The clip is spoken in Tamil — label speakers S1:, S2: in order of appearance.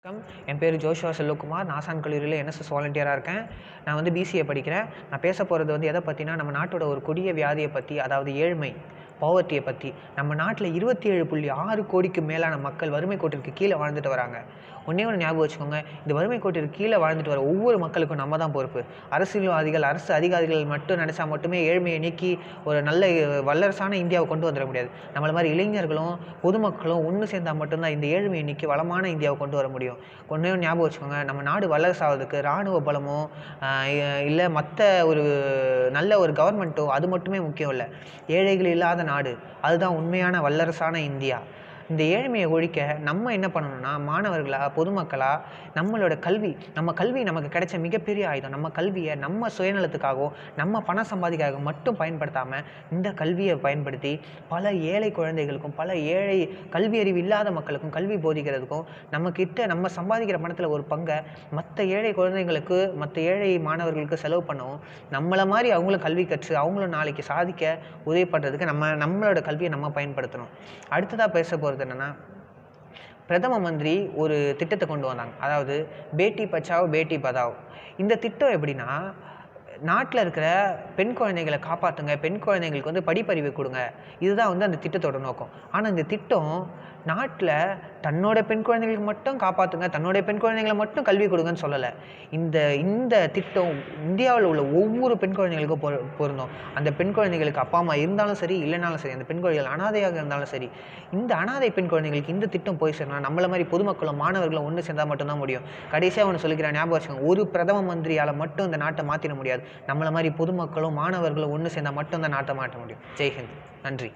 S1: வணக்கம். என் பேர் ஜோஷுவா செல்வகுமார். நாசான் கல்லூரியில் என்எஸ்எஸ் வாலண்டியராக இருக்கேன். நான் வந்து பிசிஏ படிக்கிறேன். நான் பேச போகிறது வந்து எதை பற்றினா, நம்ம நாட்டோட ஒரு கொடிய வியாதியை பற்றி, அதாவது ஏழ்மை, பாவர்ட்டியை பற்றி. நம்ம நாட்டில் 27.6 கோடிக்கு மேலான மக்கள் வறுமை கோட்டிற்கு கீழே வாழ்ந்துட்டு வராங்க. ஒன்றே ஒன்று ஞாபகம் வச்சுக்கோங்க, இந்த வறுமை கோட்டிற்கு கீழே வாழ்ந்துட்டு வர ஒவ்வொரு மக்களுக்கும் நம்ம தான் பொறுப்பு. அரசியல்வாதிகள், அரசு அதிகாரிகள் மட்டும் நினச்சா மட்டுமே ஏழ்மையை நீக்கி ஒரு நல்ல வல்லரசான இந்தியாவை கொண்டு வந்துட முடியாது. நம்மள மாதிரி இளைஞர்களும் பொதுமக்களும் ஒன்று சேர்ந்தால் மட்டும்தான் இந்த ஏழ்மையை நீக்கி வளமான இந்தியாவை கொண்டு வர முடியும். ஒன்றே ஒன்று ஞாபகம் வச்சுக்கோங்க, நம்ம நாடு வல்லரசாவதுக்கு இராணுவ பலமோ இல்லை மற்ற ஒரு நல்ல ஒரு கவர்மெண்ட்டோ அது மட்டுமே முக்கியம் இல்லை. ஏழைகள் இல்லாத நாடு, அதுதான் உண்மையான வல்லரசான இந்தியா. இந்த ஏழ்மையை ஒழிக்க நம்ம என்ன பண்ணணும்னா, மாணவர்களா, பொதுமக்களா, நம்மளோட கல்வி, நம்ம கல்வி நமக்கு கிடைச்ச மிகப்பெரிய ஆயுதம். நம்ம கல்வியை நம்ம சுயநலத்துக்காகவும் நம்ம பணம் சம்பாதிக்காக மட்டும் பயன்படுத்தாமல், இந்த கல்வியை பயன்படுத்தி பல ஏழை குழந்தைகளுக்கும், பல ஏழை கல்வி அறிவு இல்லாத மக்களுக்கும் கல்வி போதிக்கிறதுக்கும், நம்ம சம்பாதிக்கிற பணத்தில் ஒரு பங்கை மற்ற ஏழை குழந்தைங்களுக்கு, மற்ற ஏழை மாணவர்களுக்கு செலவு பண்ணவும், நம்மளை மாதிரி அவங்களும் கல்வி கற்று அவங்களும் நாளைக்கு சாதிக்க உதவி பண்ணுறதுக்கு நம்மளோட கல்வியை நம்ம பயன்படுத்தணும். அடுத்ததாக பேச போகிறது என்னன்னா, பிரதம மந்திரி ஒரு திட்டத்தை கொண்டு வந்தாங்க. அதாவது பேட்டி பச்சாவோ பேட்டி பதாவோ. இந்த திட்டம் எப்படின்னா, நாட்டில் இருக்கிற பெண் குழந்தைகளை காப்பாற்றுங்க, பெண் குழந்தைங்களுக்கு வந்து படிப்பறிவு கொடுங்க, இதுதான் வந்து அந்த திட்டத்தோட நோக்கம். ஆனால் இந்த திட்டம் நாட்டில் தன்னோட பெண் குழந்தைங்களுக்கு மட்டும் காப்பாற்றுங்க, தன்னுடைய பெண் குழந்தைங்களை மட்டும் கல்வி கொடுங்கன்னு சொல்லலை. இந்த திட்டம் இந்தியாவில் உள்ள ஒவ்வொரு பெண் குழந்தைகளுக்கும் பொருந்தும். அந்த பெண் குழந்தைகளுக்கு அப்பா அம்மா இருந்தாலும் சரி, இல்லைனாலும் சரி, அந்த பெண் குழந்தைகள் அனாதையாக இருந்தாலும் சரி, இந்த அனாதை பெண் குழந்தைகளுக்கு இந்த திட்டம் போய் சேரணும். நம்மள மாதிரி பொதுமக்களும் மாணவர்களும் ஒன்று சேர்ந்தால் மட்டும்தான் முடியும். கடைசியாக ஒன்று சொல்லிக்கிறேன், ஞாபகம் வச்சுக்கோங்க, ஒரு பிரதம மந்திரியால் மட்டும் இந்த நாட்டை மாற்றிட முடியாது. நம்மள மாதிரி பொதுமக்களும் மாணவர்களும் ஒன்று சேர்ந்தால் மட்டும் தான் நாட்டை மாற்ற முடியும். ஜெய்ஹிந்த். நன்றி.